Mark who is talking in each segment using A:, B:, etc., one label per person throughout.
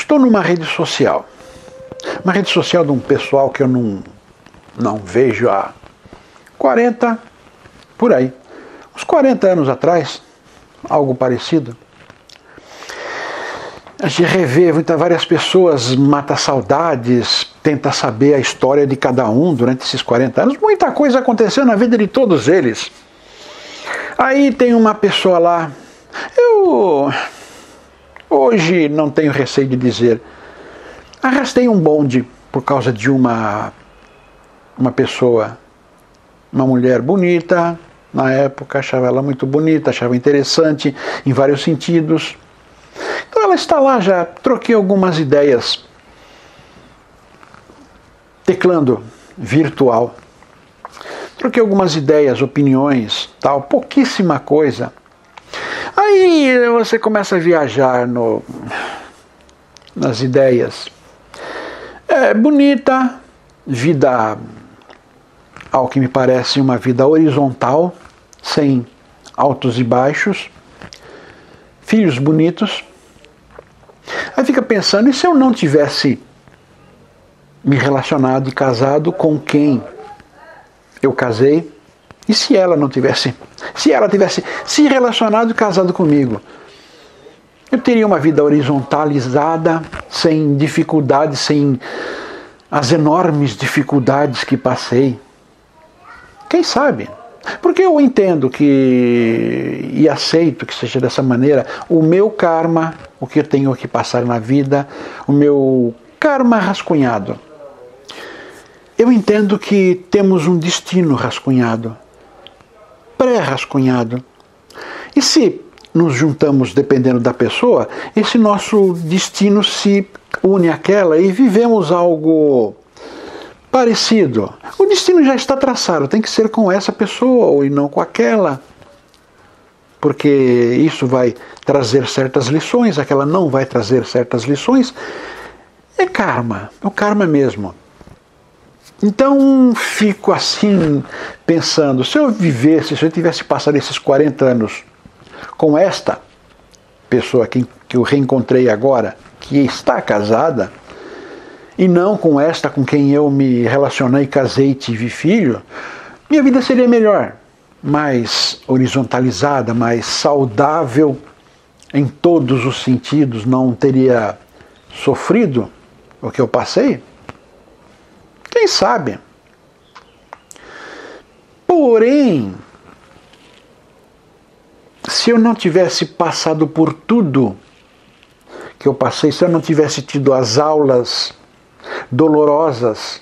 A: estou numa rede social. Uma rede social de um pessoal que eu não vejo há 40, por aí. Uns 40 anos atrás, algo parecido. A gente revê várias pessoas, mata saudades, tenta saber a história de cada um durante esses 40 anos. Muita coisa aconteceu na vida de todos eles. Aí tem uma pessoa lá, eu hoje não tenho receio de dizer, arrastei um bonde por causa de uma pessoa, uma mulher bonita, na época achava ela muito bonita, achava interessante em vários sentidos. Então ela está lá, já troquei algumas ideias, teclando virtual. Troquei algumas ideias, opiniões, tal, pouquíssima coisa. Aí você começa a viajar nas ideias. É bonita, vida, ao que me parece, uma vida horizontal, sem altos e baixos, filhos bonitos. Aí fica pensando, e se eu não tivesse me relacionado e casado com quem eu casei? E se ela não tivesse, se ela tivesse se relacionado e casado comigo? Eu teria uma vida horizontalizada, sem dificuldades, sem as enormes dificuldades que passei. Quem sabe? Porque eu entendo e aceito que seja dessa maneira, o meu karma, o que eu tenho que passar na vida, o meu karma rascunhado. Eu entendo que temos um destino rascunhado, pré-rascunhado. E se nos juntamos, dependendo da pessoa, esse nosso destino se une àquela e vivemos algo parecido. O destino já está traçado, tem que ser com essa pessoa e não com aquela. Porque isso vai trazer certas lições, aquela não vai trazer certas lições. É karma, é o karma mesmo. Então fico assim pensando, se eu tivesse passado esses 40 anos com esta pessoa que eu reencontrei agora, que está casada, e não com esta com quem eu me relacionei, casei e tive filho, minha vida seria melhor, mais horizontalizada, mais saudável em todos os sentidos, não teria sofrido o que eu passei. Quem sabe? Porém, se eu não tivesse passado por tudo que eu passei, se eu não tivesse tido as aulas dolorosas,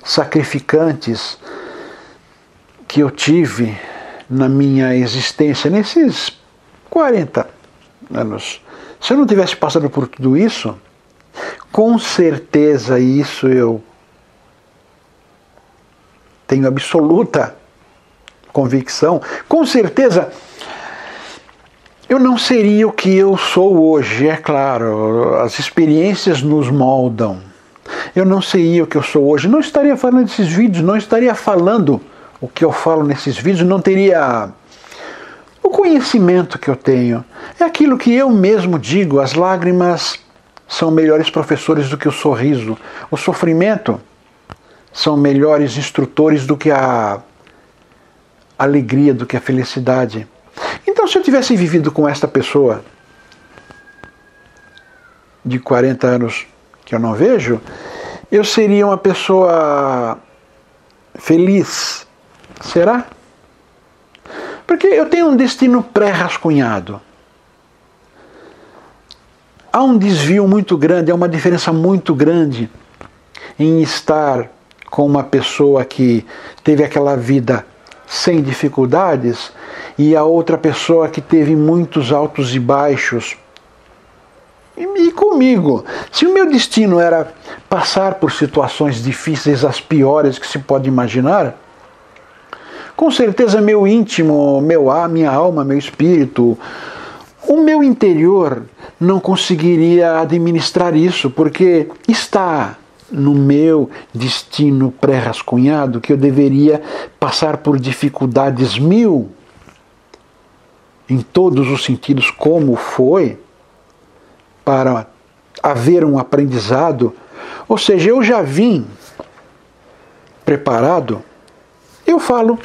A: sacrificantes que eu tive na minha existência nesses 40 anos, se eu não tivesse passado por tudo isso, com certeza isso eu tenho absoluta convicção, com certeza eu não seria o que eu sou hoje, é claro, as experiências nos moldam. Eu não seria o que eu sou hoje, não estaria falando desses vídeos, não estaria falando o que eu falo nesses vídeos, não teria o conhecimento que eu tenho. É aquilo que eu mesmo digo, as lágrimas são melhores professores do que o sorriso. O sofrimento são melhores instrutores do que a alegria, do que a felicidade. Então, se eu tivesse vivido com esta pessoa de 40 anos que eu não vejo, eu seria uma pessoa feliz. Será? Porque eu tenho um destino pré-rascunhado. Há um desvio muito grande, há uma diferença muito grande em estar com uma pessoa que teve aquela vida sem dificuldades e a outra pessoa que teve muitos altos e baixos. E comigo, se o meu destino era passar por situações difíceis, as piores que se pode imaginar, com certeza meu íntimo, minha alma, meu espírito, o meu interior não conseguiria administrar isso, porque está no meu destino pré-rascunhado que eu deveria passar por dificuldades 1000, em todos os sentidos, como foi, para haver um aprendizado, ou seja, eu já vim preparado, eu falo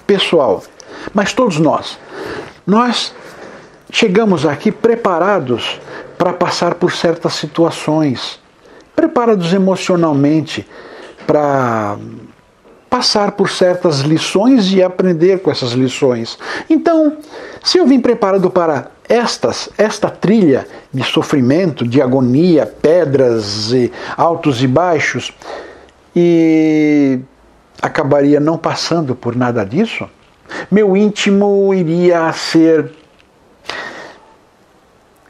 A: pessoal, mas todos nós chegamos aqui preparados para passar por certas situações, preparados emocionalmente para passar por certas lições e aprender com essas lições. Então, se eu vim preparado para esta trilha de sofrimento, de agonia, pedras, e altos e baixos, e acabaria não passando por nada disso, meu íntimo iria ser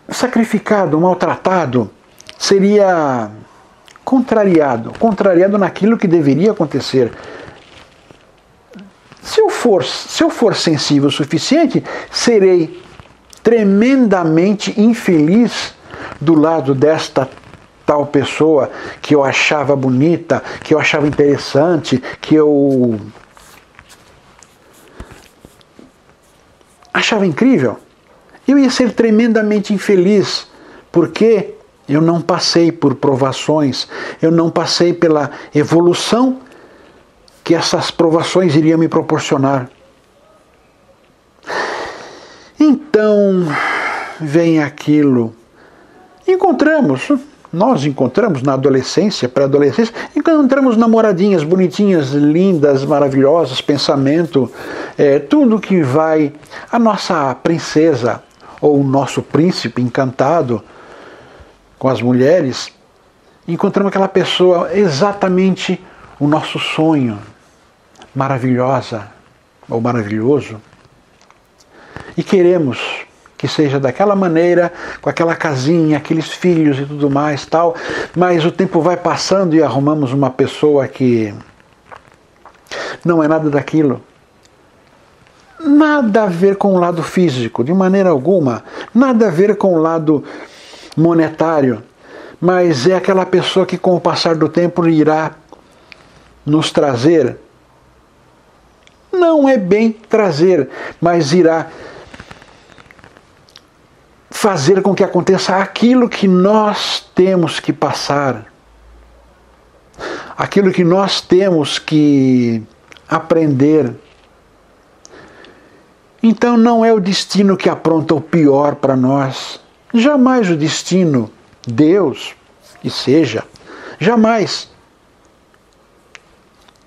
A: sacrificado, maltratado, seria contrariado naquilo que deveria acontecer. Se eu for sensível o suficiente, serei tremendamente infeliz do lado desta tal pessoa que eu achava bonita, que eu achava interessante, que eu achava incrível. Eu ia ser tremendamente infeliz, porque eu não passei por provações, eu não passei pela evolução que essas provações iriam me proporcionar. Então, vem aquilo. Nós encontramos na adolescência, pré-adolescência, encontramos namoradinhas bonitinhas, lindas, maravilhosas, pensamento, tudo que vai. A nossa princesa, ou o nosso príncipe encantado com as mulheres, encontramos aquela pessoa exatamente o nosso sonho, maravilhosa ou maravilhoso, e queremos que seja daquela maneira, com aquela casinha, aqueles filhos e tudo mais, tal, mas o tempo vai passando e arrumamos uma pessoa que não é nada daquilo. Nada a ver com o lado físico, de maneira alguma, nada a ver com o lado monetário, mas é aquela pessoa que com o passar do tempo irá nos trazer, não é bem trazer, mas irá fazer com que aconteça aquilo que nós temos que passar, aquilo que nós temos que aprender. Então não é o destino que apronta o pior para nós, jamais o destino, Deus, que seja, jamais.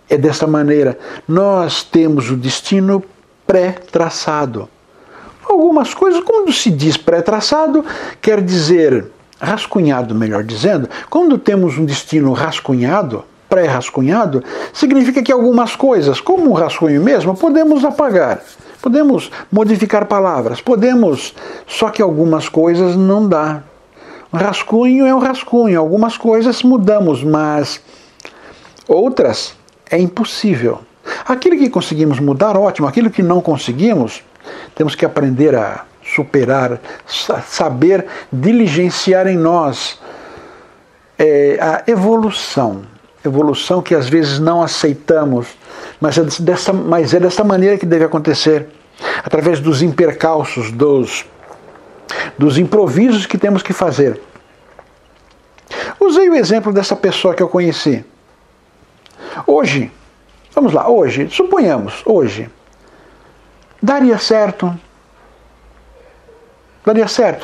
A: É dessa maneira, nós temos o destino pré-traçado. Algumas coisas, quando se diz pré-traçado, quer dizer, rascunhado, melhor dizendo, quando temos um destino rascunhado, pré-rascunhado, significa que algumas coisas, como um rascunho mesmo, podemos apagar, podemos modificar palavras, só que algumas coisas não dá. Um rascunho é um rascunho, algumas coisas mudamos, mas outras é impossível. Aquilo que conseguimos mudar, ótimo, aquilo que não conseguimos, temos que aprender a superar, saber diligenciar em nós a evolução que às vezes não aceitamos, mas é dessa maneira que deve acontecer, através dos impercalços, dos improvisos que temos que fazer. Usei o exemplo dessa pessoa que eu conheci. Hoje, vamos lá, suponhamos, daria certo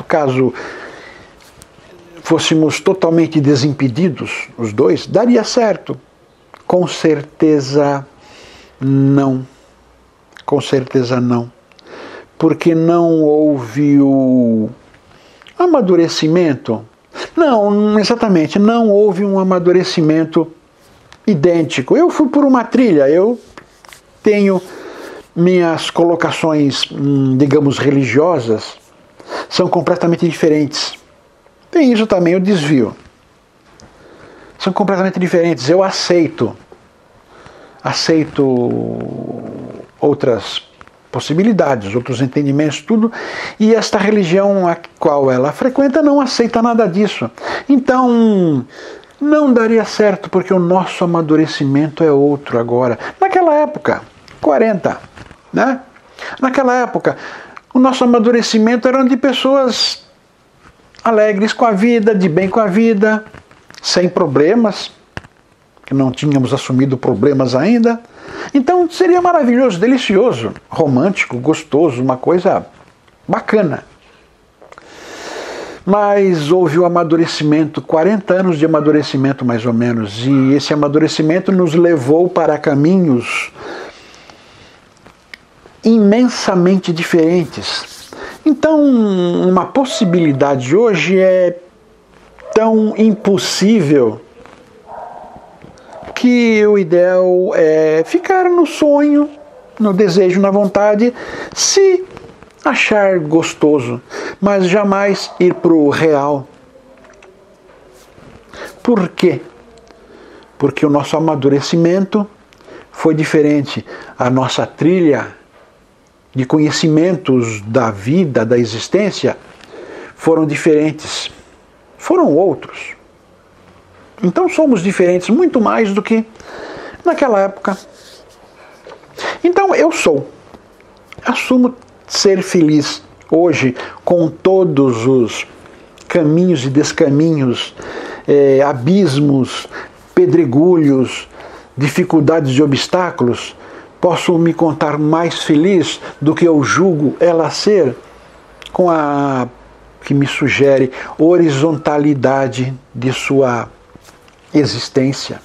A: caso fôssemos totalmente desimpedidos, os dois? Daria certo? Com certeza não. Com certeza não. Porque não houve o amadurecimento. Não, exatamente, não houve um amadurecimento idêntico. Eu fui por uma trilha, eu tenho minhas colocações, digamos, religiosas, são completamente diferentes. Tem isso também, o desvio. São completamente diferentes. Eu aceito outras possibilidades, outros entendimentos, tudo, e esta religião a qual ela frequenta não aceita nada disso. Então, não daria certo, porque o nosso amadurecimento é outro agora. Naquela época, 40, né? Naquela época, o nosso amadurecimento era de pessoas alegres com a vida, de bem com a vida, sem problemas, que não tínhamos assumido problemas ainda. Então seria maravilhoso, delicioso, romântico, gostoso, uma coisa bacana. Mas houve o amadurecimento, 40 anos de amadurecimento mais ou menos, e esse amadurecimento nos levou para caminhos imensamente diferentes. Então, uma possibilidade hoje é tão impossível que o ideal é ficar no sonho, no desejo, na vontade, se achar gostoso, mas jamais ir para o real. Por quê? Porque o nosso amadurecimento foi diferente. A nossa trilha de conhecimentos da vida, da existência, foram diferentes. Foram outros. Então somos diferentes muito mais do que naquela época. Então eu assumo ser feliz hoje com todos os caminhos e descaminhos, abismos, pedregulhos, dificuldades e obstáculos. Posso me contar mais feliz do que eu julgo ela ser, com a que me sugere horizontalidade de sua existência.